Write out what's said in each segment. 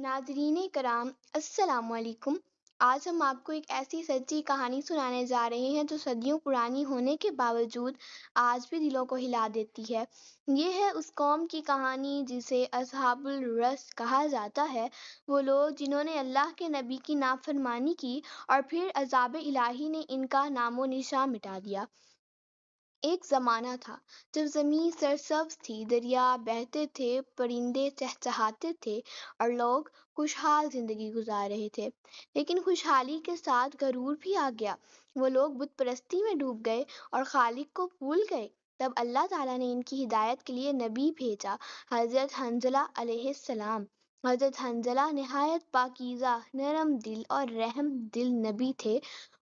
ناظرین کرام السلام علیکم۔ آج ہم آپ کو ایک ایسی سچی کہانی سنانے جا رہے ہیں جو صدیوں پرانی ہونے کے باوجود آج بھی دلوں کو ہلا دیتی ہے۔ یہ ہے اس قوم کی کہانی جسے اصحاب الرس کہا جاتا ہے، وہ لوگ جنہوں نے اللہ کے نبی کی نافرمانی کی اور پھر عذاب الہی نے ان کا نام و نشان مٹا دیا۔ ایک زمانہ تھا جب زمین سرسبز تھی، دریا بہتے تھے، پرندے چہچہاتے تھے اور لوگ خوشحال زندگی گزار رہے تھے۔ لیکن خوشحالی کے ساتھ غرور بھی آ گیا۔ وہ لوگ بت پرستی میں ڈوب گئے اور خالق کو بھول گئے۔ تب اللہ تعالیٰ نے ان کی ہدایت کے لیے نبی بھیجا، حضرت حنظلہ علیہ السلام۔ حضرت حنظلہ نہایت پاکیزہ، نرم دل اور رحم دل نبی تھے۔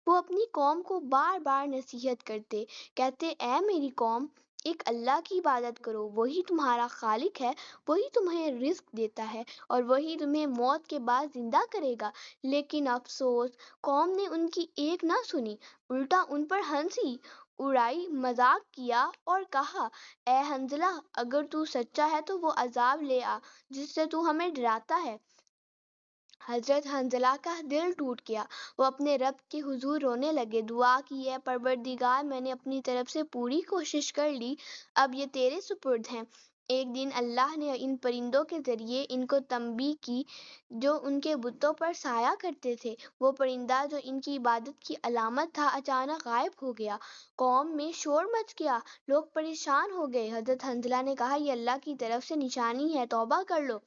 وہ اپنی قوم کو بار بار نصیحت کرتے، کہتے اے میری قوم، ایک اللہ کی عبادت کرو، وہی تمہارا خالق ہے، وہی تمہیں رزق دیتا ہے اور وہی تمہیں موت کے بعد زندہ کرے گا۔ لیکن افسوس، قوم نے ان کی ایک نہ سنی، الٹا ان پر ہنسی اڑائی، مذاق کیا اور کہا اے حنظلہ، اگر تو سچا ہے تو وہ عذاب لے آ جس سے تو ہمیں ڈراتا ہے۔ حضرت حنظلہ کا دل ٹوٹ گیا۔ وہ اپنے رب کے حضور رونے لگے، دعا کی اے پروردگار، میں نے اپنی طرف سے پوری کوشش کر لی، اب یہ تیرے سپرد ہیں۔ ایک دن اللہ نے ان پرندوں کے ذریعے ان کو تنبیہ کی جو ان کے بتوں پر سایہ کرتے تھے۔ وہ پرندہ جو ان کی عبادت کی علامت تھا اچانک غائب ہو گیا۔ قوم میں شور مچ گیا، لوگ پریشان ہو گئے۔ حضرت حنظلہ نے کہا یہ اللہ کی طرف سے نشانی ہے، توبہ کر لو۔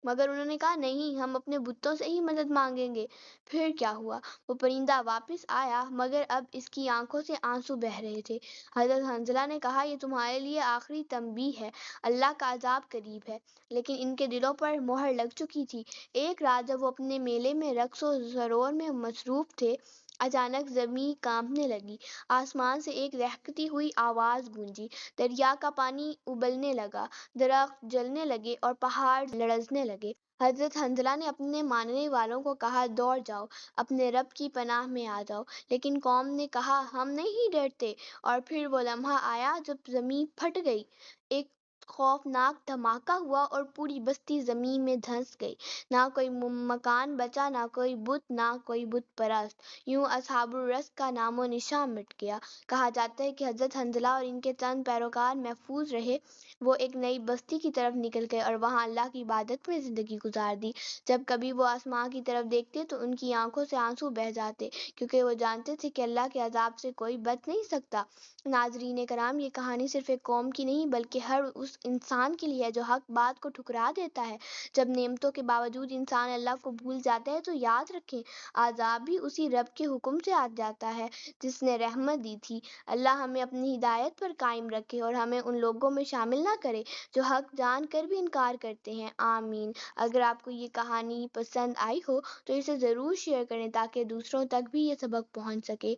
مگر انہوں نے کہا نہیں، ہم اپنے بتوں سے ہی مدد مانگیں گے۔ پھر کیا ہوا؟ وہ پرندہ واپس آیا، مگر اب اس کی آنکھوں سے آنسو بہہ رہے تھے۔ حضرت حنظلہ نے کہا یہ تمہارے لیے آخری تنبیہ ہے، اللہ کا عذاب قریب ہے۔ لیکن ان کے دلوں پر مہر لگ چکی تھی۔ ایک رات جب وہ اپنے میلے میں رقص و سرور میں مصروف تھے، اچانک زمین کانپنے لگی، آسمان سے ایک دہکتی ہوئی آواز گونجی، دریا کا پانی ابلنے لگا، درخت جلنے لگے اور پہاڑ لرزنے لگے۔ حضرت حنظلہ نے اپنے ماننے والوں کو کہا دوڑ جاؤ، اپنے رب کی پناہ میں آ جاؤ۔ لیکن قوم نے کہا ہم نہیں ڈرتے۔ اور پھر وہ لمحہ آیا جب زمین پھٹ گئی، ایک خوفناک دھماکہ ہوا اور پوری بستی زمین میں دھنس گئی۔ نہ کوئی مکان بچا، نہ کوئی بت، نہ کوئی بت پرست۔ یوں اصحاب الرس کا نام و نشان مٹ گیا۔ کہا جاتا ہے کہ حضرت حنظلہ اور ان کے چند پیروکار محفوظ رہے۔ وہ ایک نئی بستی کی طرف نکل گئے اور وہاں اللہ کی عبادت میں زندگی گزار دی۔ جب کبھی وہ آسمان کی طرف دیکھتے تو ان کی آنکھوں سے آنسو بہہ جاتے، کیونکہ وہ جانتے تھے کہ اللہ کے عذاب سے کوئی بچ نہیں سکتا۔ ناظرین کرام، یہ کہانی صرف ایک قوم کی نہیں بلکہ ہر اس انسان کے لیے ہے جو حق بات کو ٹھکرا دیتا ہے۔ جب نعمتوں کے باوجود انسان اللہ کو بھول جاتا ہے تو یاد رکھیں، عذاب بھی اسی رب کے حکم سے آ جاتا ہے جس نے رحمت دی تھی۔ اللہ ہمیں اپنی ہدایت پر قائم رکھے اور ہمیں ان لوگوں میں شامل نہ کرے جو حق جان کر بھی انکار کرتے ہیں، آمین۔ اگر آپ کو یہ کہانی پسند آئی ہو تو اسے ضرور شیئر کریں تاکہ دوسروں تک بھی یہ سبق پہنچ سکے۔